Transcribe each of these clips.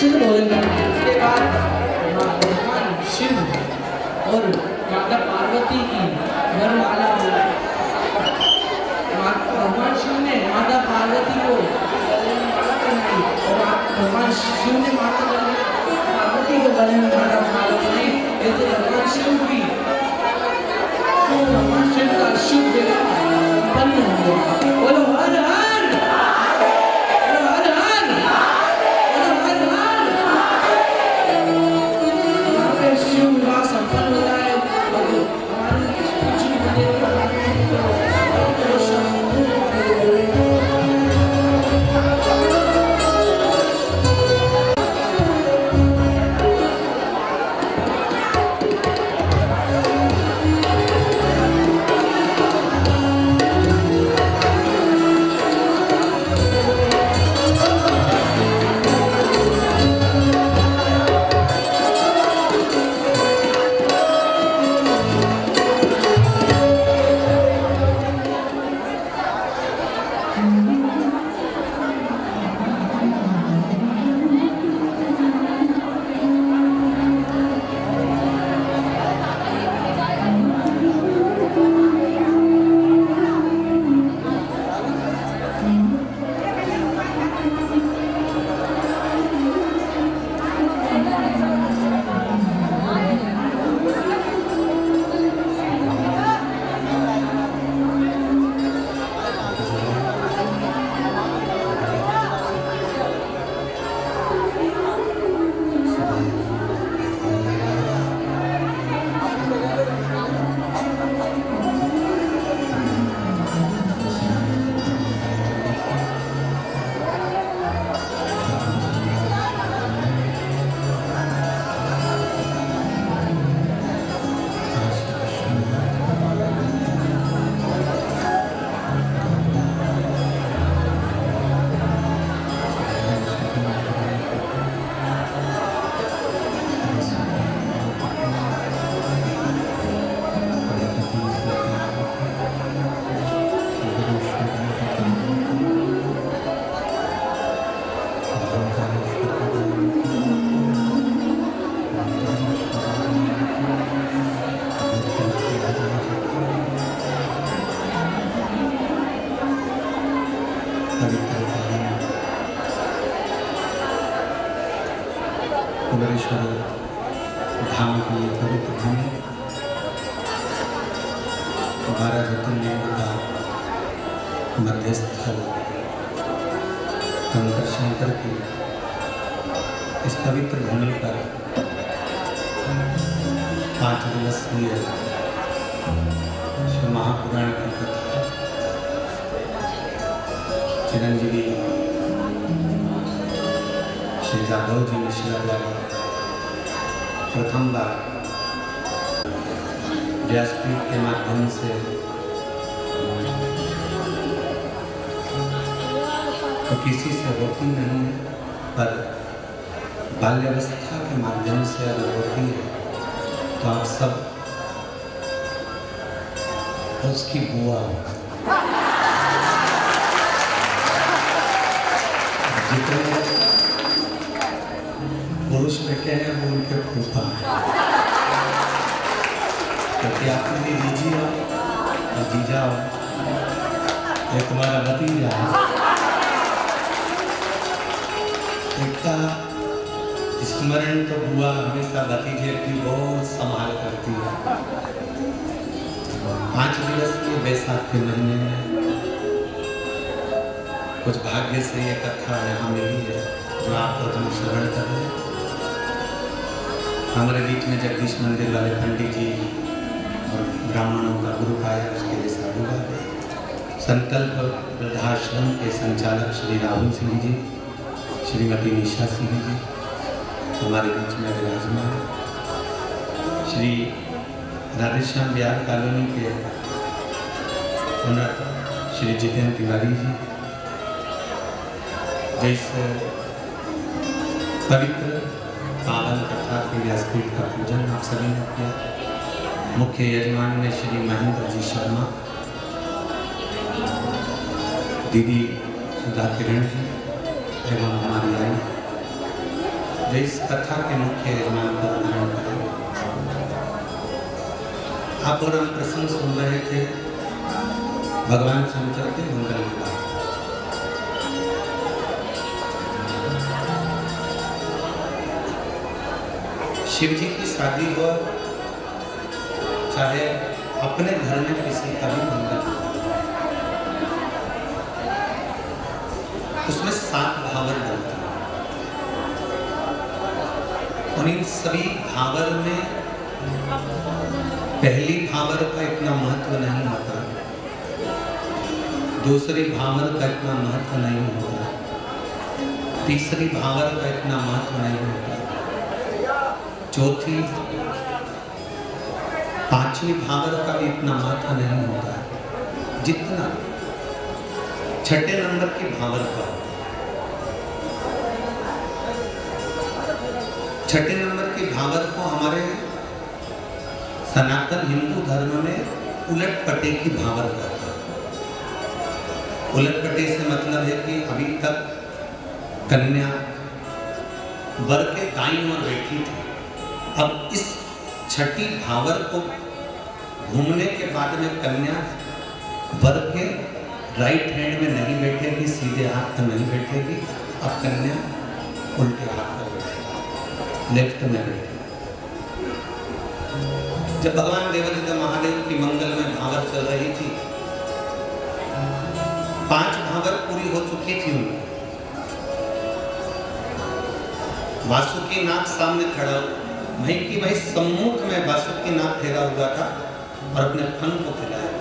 अच्छे से भोजन करना। उसके बाद भगवान शिव और माता पार्वती की वरमाला भगवान शिव ने माता पार्वती को माला पहनाई और भगवान शिव ने माता पार्वती को गले में माला पहनाई। ऐसे भगवान शिव की भगवान शिव का शुभ विवाह संपन्न हो गया। बोलो हर हर, बोलो हर हर, बोलो हर हर। यहाँ पे शिव विवाह संपन्न होता है और हमारे कुछ भी कुबेरेश्वर धाम की पवित्र भूमि 12 ज्योतिर्लिंगों का मध्य स्थल कंकर शंकर की इस पवित्र भूमि पर 5 दिवसीय शिव महापुराण की कथा चिरंजीवी श्री जादव जी मिश्रा द्वारा प्रथम बार व्यासपीठ के माध्यम से तो किसी से होती नहीं है, पर बाल्यावस्था के माध्यम से अगर होती है तो आप सब उसकी बुआ जितने पुरुष बेटे हैं वो उनके फूफा हैं, क्योंकि आप मेरी दीजी हो और जीजा हो, ये तुम्हारा भतीजा है। इसका स्मरण तो बुआ हमेशा भतीजे की बहुत संभाल करती है। 5 दिवस के बैसाख के महीने में कुछ भाग्य से ये कथा यहाँ मिली है जो आपको हम श्रवण कर रहे हैं। हमारे बीच में जगदीश मंदिर वाले पंडित जी और ब्राह्मणों का ग्रुप आया, उसके लिए साधुवाद। संकल्प वृद्धाश्रम के संचालक श्री राहुल सिंह जी, श्रीमती निशा सिंह जी हमारे बीच में विराजमान। श्री राधेश्याम बिहार कॉलोनी के ओनर श्री जितेंद्र तिवारी जी, जैसे पवित्र पावन कथा के व्यासपीठ का पूजन आप सभी ने किया। मुख्य यजमान में श्री महेंद्र जी शर्मा, दीदी सुधा किरण जी एवं हमारी आई जो इस कथा के मुख्य यजमान को धारण करेंगे। आप और हम प्रसंग सुन रहे थे भगवान शंकर के मंगल विवाह। शिव जी की शादी हो, चाहे अपने घर में किसी का भी मंगल, उसमें 7 भावर डलते हैं और इन सभी भावर में पहली भावर का इतना महत्व नहीं होता, दूसरी भावर का इतना महत्व नहीं होता, तीसरी भावर का इतना महत्व नहीं होता, चौथी 5वीं भावर का भी इतना महत्व नहीं होता जितना 6ठे नंबर की भावर का होता है। 6ठे नंबर की भावर को हमारे सनातन हिंदू धर्म में उलट-पटे की भावर कहते हैं। उलट-पटे से मतलब है कि अभी तक कन्या वर के दाईं ओर बैठी थी, अब इस 6ठी भावर को घूमने के बाद में कन्या वर के राइट हैंड में नहीं बैठेगी, सीधे हाथ पर नहीं बैठेगी, अब कन्या उल्टे हाथ पर बैठेगी, लेफ्ट में बैठेगी। जब भगवान देवादित्य महादेव की मंगल में भावर चल रही थी, 5 भावर पूरी हो चुकी थी उनकी। वासुकी नाग सामने खड़ा, भाई कि भाई सम्मुख में वासुकी नाग फेरा हुआ था और अपने फन को खिलाया।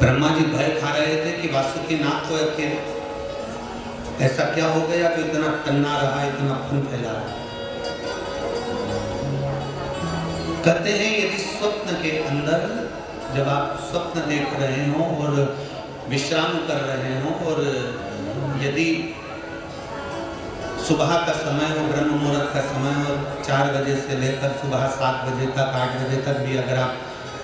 ब्रह्मा जी भय खा रहे थे कि वासुकी नाग को अकेले ऐसा क्या हो गया कि इतना टन्ना रहा, इतना फन फैला रहा। कहते हैं यदि स्वप्न के अंदर जब आप स्वप्न देख रहे हो और विश्राम कर रहे हो और यदि सुबह का समय हो, ब्रह्म मुहूर्त का समय हो, 4 बजे से लेकर सुबह 7 बजे तक 8 बजे तक भी अगर आप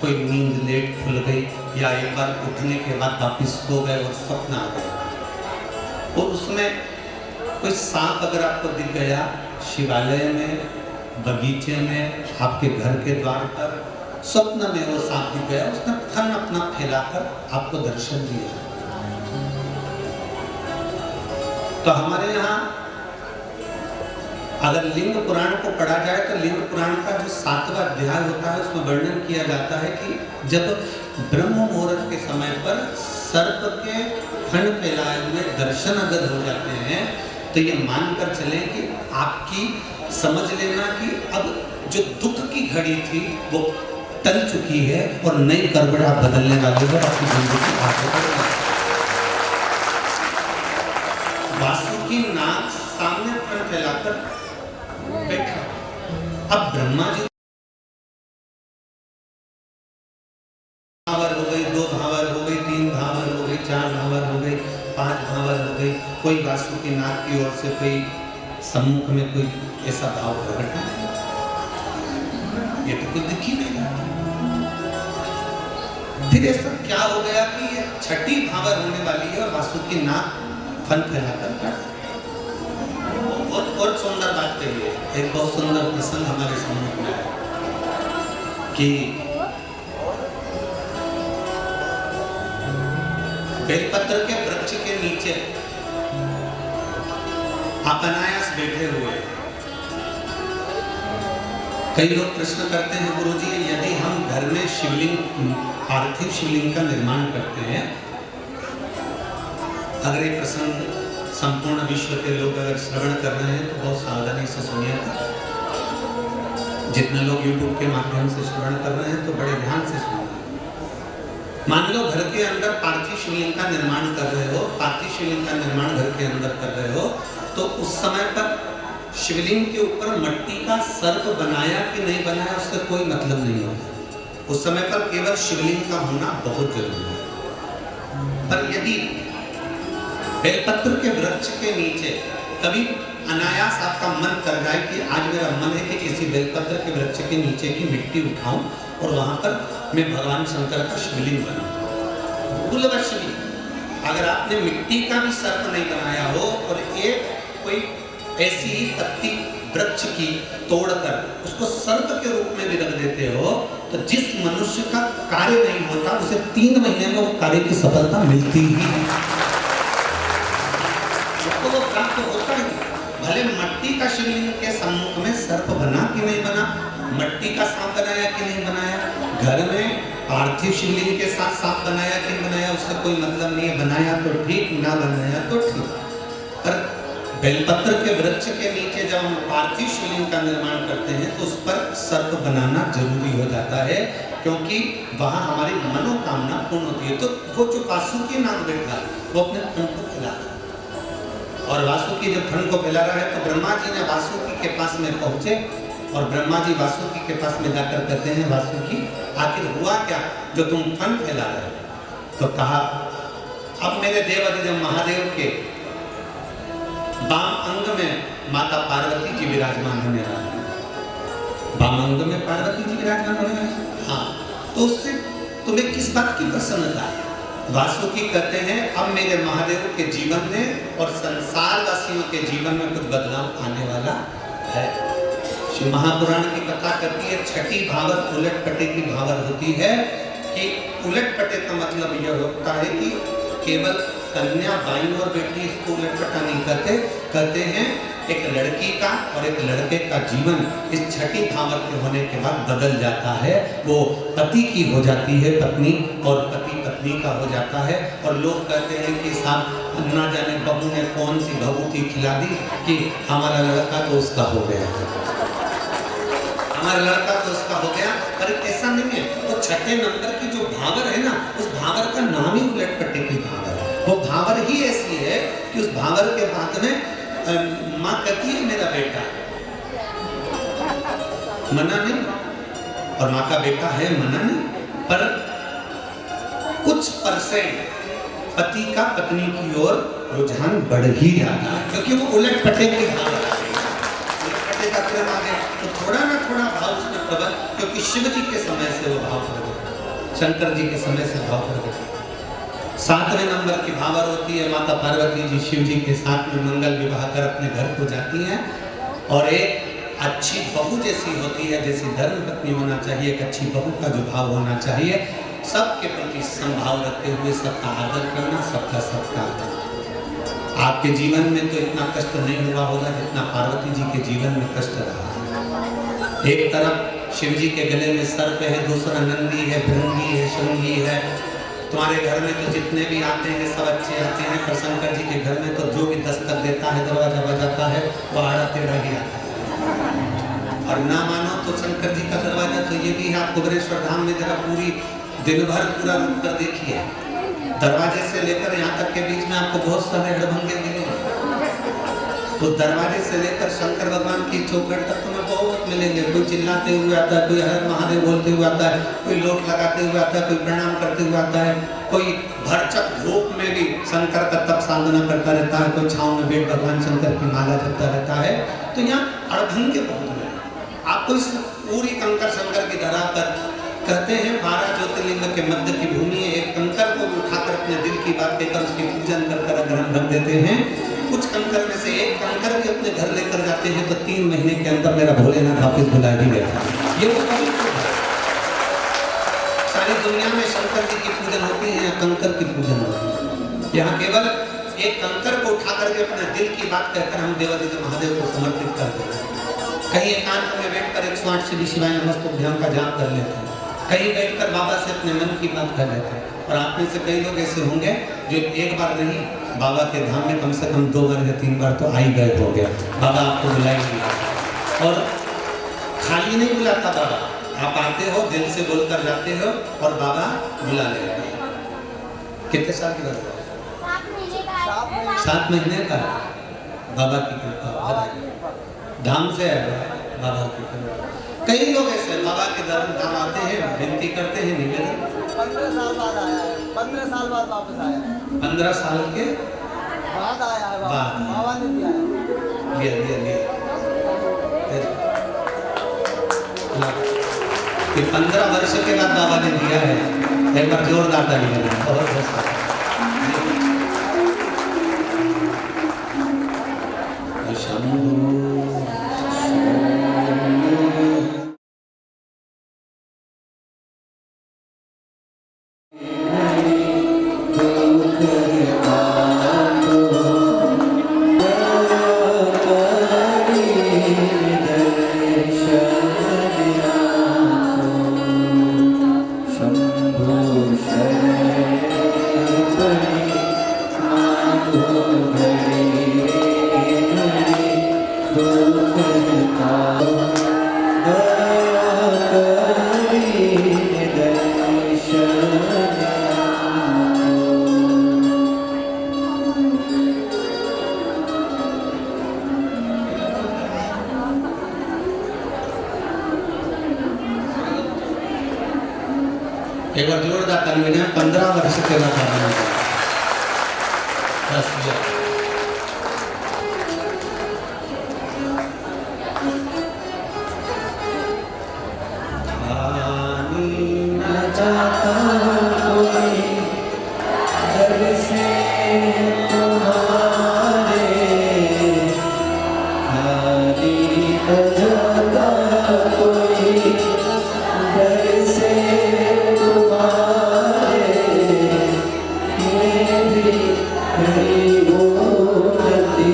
कोई नींद लेट खुल गई या एक बार उठने के बाद वापिस सो गए और स्वप्न आ गया और उसमें कोई सांप अगर आपको दिख गया शिवालय में, बगीचे में, आपके घर के द्वार पर, स्वप्न में वो सांप दिख गया, उसने फन अपना फैलाकर आपको दर्शन दिया। तो हमारे यहाँ अगर लिंग पुराण को पढ़ा जाए तो लिंग पुराण का जो 7वां अध्याय होता है उसमें वर्णन किया जाता है कि जब ब्रह्म मुहूर्त के समय पर सर्प के फन फैलाए हुए दर्शन अगर हो जाते हैं तो ये मानकर चलें कि आपकी समझ लेना कि अब जो दुख की घड़ी थी वो टल चुकी है और नई करवट आप बदलने वाले हो, आपकी जिंदगी आगे बढ़ेगी। वासुकी नाग सामने फन फैलाकर बैठा। अब ब्रह्मा जी भावर हो गई, 2 भावर हो गई, 3 भावर हो गई, 4 भावर हो गई, 5 भावर हो गई, कोई वासुकी नाग की ओर से कोई सम्मुख में कोई ऐसा भाव प्रकट नहीं, ये तो कुछ दिख ही नहीं रहा। फिर ऐसा क्या हो गया कि ये 6ठी भावर होने वाली है और वासुकी नाग फन फैलाकर बैठा। और सुंदर बात कही है, एक बहुत सुंदर प्रसंग हमारे सम्मुख में है कि बेलपत्र के वृक्ष के नीचे आप अनायास बैठे हुए। कई लोग प्रश्न करते हैं गुरुजी, यदि हम घर में शिवलिंग, पार्थिव शिवलिंग का निर्माण करते हैं, अगर ये प्रसंग संपूर्ण विश्व के लोग अगर श्रवण कर रहे हैं तो बहुत सावधानी से सुनिएगा। जितने लोग YouTube के माध्यम से श्रवण कर रहे हैं तो बड़े ध्यान से सुनिएगा। मान लो घर के अंदर पार्थिव शिवलिंग का निर्माण कर रहे हो, पार्थिव शिवलिंग का निर्माण घर के अंदर कर रहे हो, तो उस समय पर शिवलिंग के ऊपर मिट्टी का सर्प बनाया कि नहीं बनाया उससे कोई मतलब नहीं होता। उस समय पर केवल शिवलिंग का होना बहुत जरूरी है। पर यदि बेलपत्र के वृक्ष के नीचे कभी अनायास आपका मन कर जाए कि आज मेरा मन है कि किसी बेलपत्र के वृक्ष के नीचे की मिट्टी उठाऊं और वहां पर मैं भगवान शंकर का शिवलिंग बनाऊं, भूलवश भी अगर आपने मिट्टी का भी सर्प नहीं बनाया हो और ऐसी ही पत्ती वृक्ष की तोड़कर उसको सर्प के रूप में भी रख देते हो, तो जिस मनुष्य का कार्य नहीं होता उसे 3 महीने में वो कार्य की सफलता मिलती ही है, उसको वो प्राप्त होता ही। भले मट्टी का शिवलिंग के सम्मुख में सर्प बना कि नहीं बना, मट्टी का सांप बनाया कि नहीं बनाया, घर में पार्थिव शिवलिंग के साथ सांप बनाया कि नहीं बनाया, उससे कोई मतलब नहीं है। बनाया तो ठीक, ना बनाया तो ठीक। पर बेलपत्र के वृक्ष के नीचे जब हम पार्थिव शिवलिंग का निर्माण करते हैं तो उस पर सर्प बनाना जरूरी हो जाता है, क्योंकि वहां हमारी मनोकामना पूर्ण होती है। तो वो जो वासुकी नाग बैठा वो अपने फन को फैला रहा है, और वासुकी जब फन को फैला रहा है तो ब्रह्मा जी ने वासुकी के पास में पहुंचे, और ब्रह्मा जी वासुकी के पास में जाकर कहते हैं, वासुकी आखिर हुआ क्या जो तुम फन फैला रहे हो? तो कहा, अब मेरे देवाधिदेव महादेव के वाम अंग में माता पार्वती जी विराजमान होने वाली है। वाम अंग में पार्वती जी विराजमान होने वाली है। हाँ, तो उससे तुम्हें किस बात की प्रसन्नता है? वासुकी कहते हैं, अब मेरे महादेव के जीवन में और संसार वासियों के जीवन में कुछ बदलाव आने वाला है। शिव महापुराण की कथा करती है, छठी भावर उलट पटे की भावर होती है, कि उलट पटे का मतलब यह होता है कि केवल कन्या बाई और बेटी इसको उलट पटा नहीं करते, कहते हैं एक लड़की का और एक लड़के का जीवन इस छठी भावर के होने के बाद बदल जाता है। वो पति की हो जाती है पत्नी, और पति पत्नी का हो जाता है। और लोग कहते हैं कि साहब ना जाने बहू ने कौन सी भभूति खिला दी कि हमारा लड़का तो उसका हो गया, हमारा लड़का तो उसका हो गया। पर ऐसा नहीं है, वो छठे नंबर की जो भावर है ना, उस भावर का नाम ही उलट पट्टे की भावर है। वो भावर ही ऐसी है कि उस भावर के बाद में माँ कहती है मेरा बेटा, मना नहीं, और माँ का बेटा है मना नहीं, पर कुछ परसेंट पति का पत्नी की ओर रुझान बढ़ ही जाता है, क्योंकि वो उलट पट्टे की भावर है। का प्रेम आ गया तो थोड़ा ना थोड़ा भाव उसमें प्रबल, क्योंकि शिव जी के समय से वो भाव प्रकट, शंकर जी के समय से भाव प्रकट। 7वें नंबर की भावर होती है, माता पार्वती जी शिव जी के साथ में मंगल विवाह कर अपने घर को जाती हैं, और एक अच्छी बहू जैसी होती है, जैसी धर्म पत्नी होना चाहिए, एक अच्छी बहू का जो भाव होना चाहिए, सबके प्रति संभाव रखते हुए सबका आदर करना, सबका सत्कार। आपके जीवन में तो इतना कष्ट नहीं हुआ होगा जितना पार्वती जी के जीवन में कष्ट रहा। एक तरफ शिव जी के गले में सर्प है, दूसरा नंदी है, भृंगी है, शृंगी है। तुम्हारे घर में तो जितने भी आते हैं सब अच्छे आते हैं, पर शंकर जी के घर में तो जो भी दस्तक देता है, दरवाजा बजाता है, वो आड़ा टेढ़ा ही आता है। और ना मानो तो शंकर जी का दरवाजा तो ये भी है, आप कुबेरेश्वर धाम में जरा पूरी दिन भर पूरा रुक कर देखिए, दरवाजे से लेकर यहाँ तक के बीच में आपको बहुत सारे हड़भंगे मिलेंगे। उस दरवाजे से लेकर शंकर भगवान की चौखट तक तुम्हें बहुत मिलेंगे। कोई चिल्लाते हुए आता है, कोई हर महादेव बोलते हुए आता है, कोई लोट लगाते हुए आता है, कोई प्रणाम करते हुए आता है, कोई भरचक धूप में भी शंकर का तप साधना करता रहता है, कोई छांव में बैठ भगवान शंकर की माला जपता रहता है। तो यहाँ अड़भंगे बहुत हैं। आपको इस पूरी कंकर शंकर की धरा पर कहते हैं 12 ज्योतिर्लिंग के मध्य की भूमि है, एक कंकर को भी उठाकर अपने दिल की बात कहकर उसकी पूजन कर अगर हम रख देते हैं, कुछ कंकर में से एक कंकर भी अपने घर लेकर जाते हैं तो 3 महीने के अंदर मेरा भोलेनाथ वापिस भुला ही गया। ये वो पवित्र है। सारी दुनिया में शंकर जी की पूजन होती है, कंकर की पूजन होती है। यहाँ केवल एक कंकर को उठा करके अपने दिल की बात कहकर हम देवादिदेव महादेव को समर्पित करते हैं। कहीं एकांत में बैठकर 108 श्री शिवाय नमस्तुभ्यं का जाप कर लेते हैं, कहीं बैठकर बाबा से अपने मन की बात कर लेते हैं। और आप में से कई लोग ऐसे होंगे जो एक बार नहीं, बाबा के धाम में कम से कम 2 बार या 3 बार तो आई गए हो गया। बाबा आपको बुलाएंगे और खाली नहीं बुलाता बाबा, आप आते हो, दिल से बोलकर जाते हो और बाबा बुला लेते हैं। कितने साल की बात है? 7 महीने का। बाबा की कृपा, धाम से है बाबा की कृपा। कई लोग ऐसे बाबा के दर्शन धाम आते हैं, विनती करते हैं, निवेदन। 15 साल बाद आया है, 15 साल बाद वापस आया है। 15 साल के बाद आया है बाबा ने दिया है। लिया कि 15 वर्ष के बाद बाबा ने दिया है। एक बार जोरदार ताली बजाएं। बहुत शंभो एक बार जोरदार ताली बजाएं। 15 वर्ष सेवा कर रहे हैं। बस ये। जाता कोई घर से तुम्हारे खाली न जाता कोई घर से तुम्हारे मेरी गरीबों बारी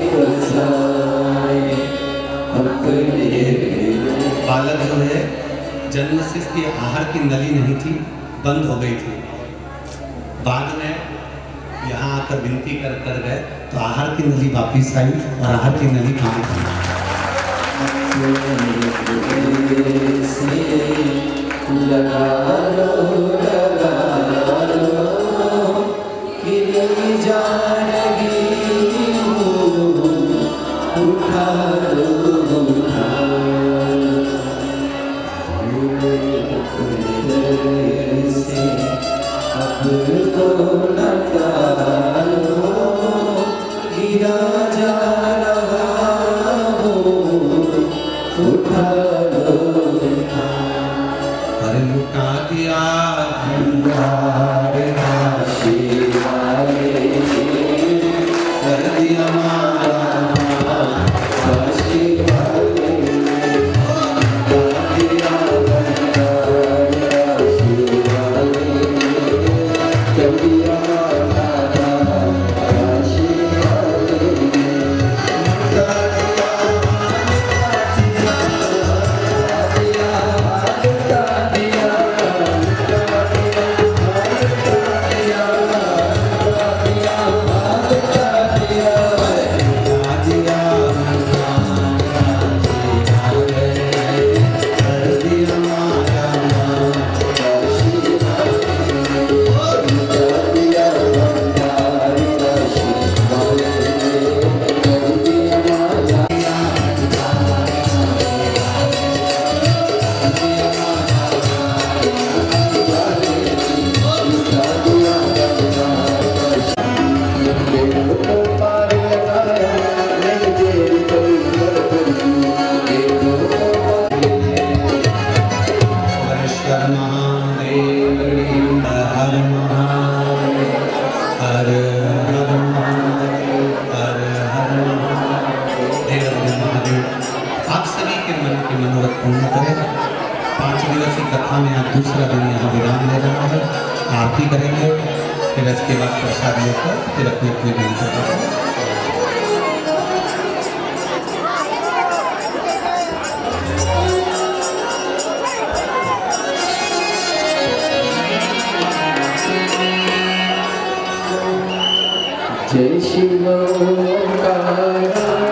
फसाए अपने बालक जो है जन्म से इसकी आहार की नली नहीं थी, बंद हो गई थी। बाद में यहाँ आकर विनती कर गए तो आहार की नली वापिस आई और आहार की नली काम की। लगा लो कि जा रही उठा लो से अब तो निकालो गिरा जा रहा हो उठा लो अरे लुटा दिया भंडार राशि वाले कर दिया मारा राशि वाले पूर्ण करें। 5 दिवसीय कथा में आज दूसरा दिन यहाँ विराम ले रहा है। आरती करेंगे, फिर इसके बाद प्रसाद लेकर फिर अपने अपने दिन करेंगे। जय शिव ओंकार